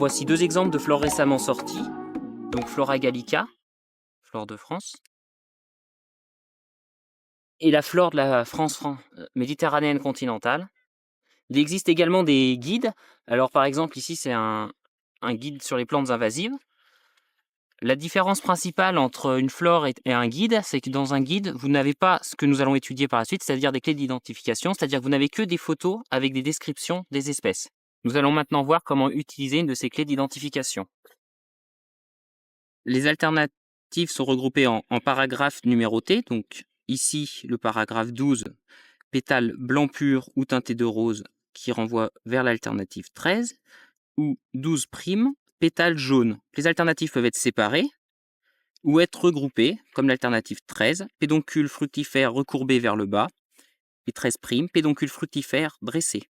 Voici deux exemples de fleurs récemment sorties. Donc Flora gallica, flore de France, et la flore de la France méditerranéenne continentale. Il existe également des guides. Alors par exemple ici c'est un guide sur les plantes invasives. La différence principale entre une flore et un guide, c'est que dans un guide, vous n'avez pas ce que nous allons étudier par la suite, c'est-à-dire des clés d'identification, c'est-à-dire que vous n'avez que des photos avec des descriptions des espèces. Nous allons maintenant voir comment utiliser une de ces clés d'identification. Les alternatives sont regroupées en paragraphes numérotés. Donc ici, le paragraphe 12, pétales blanc pur ou teintés de rose, qui renvoie vers l'alternative 13, ou 12 primes, pétales jaunes. Les alternatives peuvent être séparées ou être regroupées, comme l'alternative 13, pédoncule fructifère recourbé vers le bas, et 13 primes, pédoncule fructifère dressé.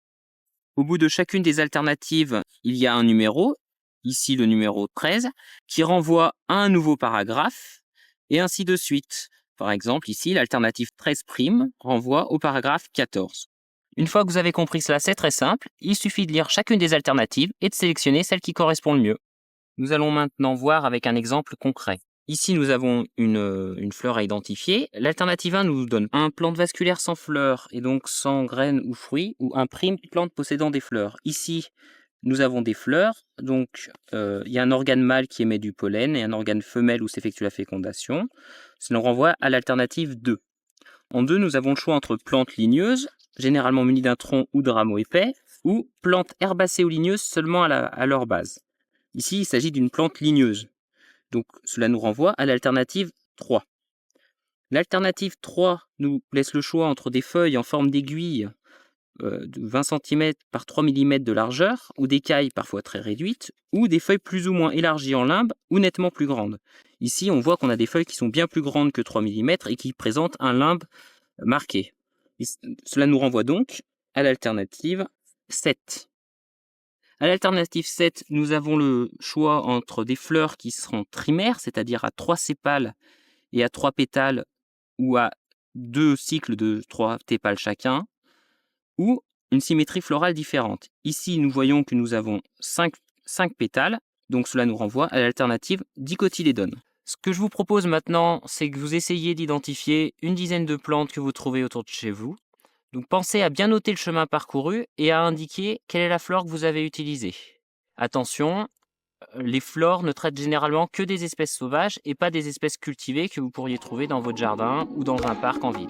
Au bout de chacune des alternatives, il y a un numéro, ici le numéro 13, qui renvoie à un nouveau paragraphe, et ainsi de suite. Par exemple, ici, l'alternative 13' renvoie au paragraphe 14. Une fois que vous avez compris cela, c'est très simple. Il suffit de lire chacune des alternatives et de sélectionner celle qui correspond le mieux. Nous allons maintenant voir avec un exemple concret. Ici, nous avons une fleur à identifier. L'alternative 1 nous donne un plante vasculaire sans fleurs et donc sans graines ou fruits, ou un prime plante possédant des fleurs. Ici, nous avons des fleurs, donc il y a un organe mâle qui émet du pollen et un organe femelle où s'effectue la fécondation. Ça nous renvoie à l'alternative 2. En 2, nous avons le choix entre plantes ligneuses, généralement munies d'un tronc ou de rameaux épais, ou plantes herbacées ou ligneuses seulement à leur base. Ici, il s'agit d'une plante ligneuse. Donc, cela nous renvoie à l'alternative 3. L'alternative 3 nous laisse le choix entre des feuilles en forme d'aiguille de 20 cm par 3 mm de largeur, ou d'écailles parfois très réduites, ou des feuilles plus ou moins élargies en limbe ou nettement plus grandes. Ici, on voit qu'on a des feuilles qui sont bien plus grandes que 3 mm et qui présentent un limbe marqué. Cela nous renvoie donc à l'alternative 7. À l'alternative 7, nous avons le choix entre des fleurs qui seront trimères, c'est-à-dire à 3 sépales et à 3 pétales, ou à 2 cycles de 3 tépales chacun, ou une symétrie florale différente. Ici, nous voyons que nous avons 5 pétales, donc cela nous renvoie à l'alternative dicotylédone. Ce que je vous propose maintenant, c'est que vous essayiez d'identifier une dizaine de plantes que vous trouvez autour de chez vous. Donc pensez à bien noter le chemin parcouru et à indiquer quelle est la flore que vous avez utilisée. Attention, les flores ne traitent généralement que des espèces sauvages et pas des espèces cultivées que vous pourriez trouver dans votre jardin ou dans un parc en ville.